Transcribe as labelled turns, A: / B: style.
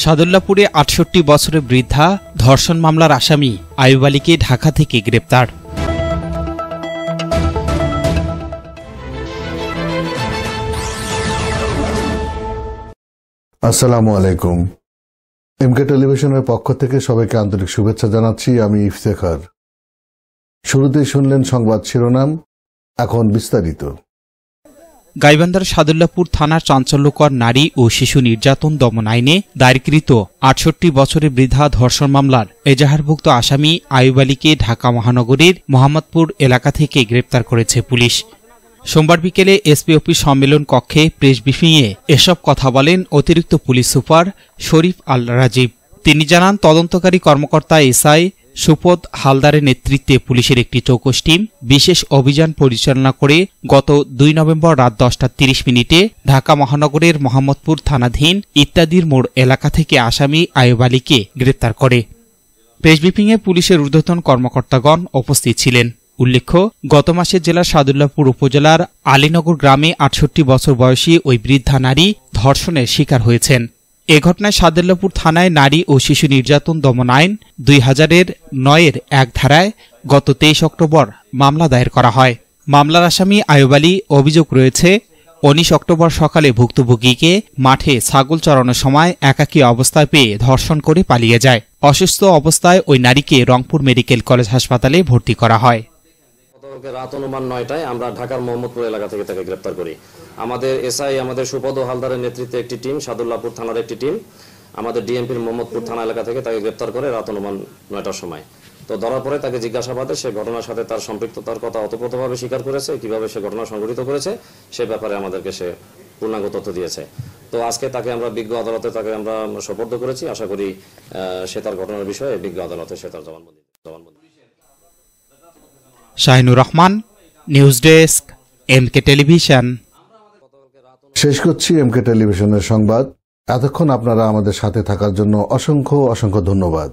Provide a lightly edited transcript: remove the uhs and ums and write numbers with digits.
A: সাদুল্লাপুরে ৬৮ বছরের বৃদ্ধা ধর্ষণ মামলার আসামি আইয়ুব আলীকে ঢাকা থেকে গ্রেপ্তার।
B: আসসালামু আলাইকুম। এমকে টেলিভিশনের পক্ষ থেকে সবাইকে আন্তরিক শুভেচ্ছা জানাচ্ছি। আমি ইফতেখার। শুরুতেই শুনলেন সংবাদ শিরোনাম, এখন বিস্তারিত।
A: গাইবান্ধার সাদুল্লাপুর থানার চাঞ্চল্যকর নারী ও শিশু নির্যাতন দমন আইনে দায়েরকৃত ৬৮ বছরের বৃদ্ধা ধর্ষণ মামলার এজাহারভুক্ত আসামি আইয়ুব আলীকে ঢাকা মহানগরীর মোহাম্মদপুর এলাকা থেকে গ্রেপ্তার করেছে পুলিশ। সোমবার বিকেলে এসপি অফিস সম্মেলন কক্ষে প্রেস ব্রিফিংয়ে এসব কথা বলেন অতিরিক্ত পুলিশ সুপার শরীফ আল রাজীব। তিনি জানান, তদন্তকারী কর্মকর্তা এসআই সুপদ হালদারের নেতৃত্বে পুলিশের একটি চৌকস টিম বিশেষ অভিযান পরিচালনা করে গত ২ নভেম্বর রাত ১০টা ৩০ ঢাকা মহানগরের মোহাম্মদপুর থানাধীন ইত্যাদির মোড় এলাকা থেকে আসামি আইয়ুব আলীকে গ্রেপ্তার করে। প্রেস ব্রিফিংয়ে পুলিশের ঊর্ধ্বতন কর্মকর্তাগণ উপস্থিত ছিলেন। উল্লেখ্য, গত মাসে জেলার সাদুল্লাপুর উপজেলার আলীনগর গ্রামে ৬৮ বছর বয়সী ওই বৃদ্ধা নারী ধর্ষণের শিকার হয়েছেন। এ ঘটনায় সাদুল্লাপুর থানায় নারী ও শিশু নির্যাতন দমন আইন ২০০৯-এর ১ ধারায় গত ২৩ অক্টোবর মামলা দায়ের করা হয়। মামলার আসামি আইয়ুব আলী অভিযোগ রয়েছে, ১৯ অক্টোবর সকালে ভুক্তভোগীকে মাঠে ছাগল চড়ানোর সময় একাকী অবস্থায় পেয়ে ধর্ষণ করে পালিয়ে যায়। অসুস্থ অবস্থায় ওই নারীকে রংপুর মেডিকেল কলেজ হাসপাতালে ভর্তি করা হয়।
C: রাত অনুমান ৯টায় আমরা ঢাকার মোহাম্মদপুর এলাকা থেকে তাকে গ্রেপ্তার করি। আমাদের এসআই আমাদের সুপদ হালদারের নেতৃত্বে একটি টিম, সাদুল্লাপুর থানার একটি টিম আমাদের ডিএমপির মোহাম্মদপুর থানা এলাকা থেকে তাকে গ্রেপ্তার করে রাত অনুমান ৯টার সময়। তো ধরার পরে তাকে জিজ্ঞাসাবাদে সে ঘটনার সাথে তার সম্পৃক্ততার কথা অতপ্রতভাবে স্বীকার করেছে। কিভাবে সে ঘটনা সংঘটিত করেছে সে ব্যাপারে আমাদেরকে সে পূর্ণাঙ্গ তথ্য দিয়েছে। তো আজকে তাকে আমরা বিজ্ঞ আদালতে তাকে আমরা সোপর্দ করেছি। আশা করি সে তার ঘটনার বিষয়ে বিজ্ঞ আদালতে সে তার জবানবন্দি।
A: Shahinur Rahman, news desk, MK television.
B: শেষ করছি এমকে টেলিভিশনের সংবাদ। এতক্ষণ আপনারা আমাদের সাথে থাকার জন্য অসংখ্য ধন্যবাদ।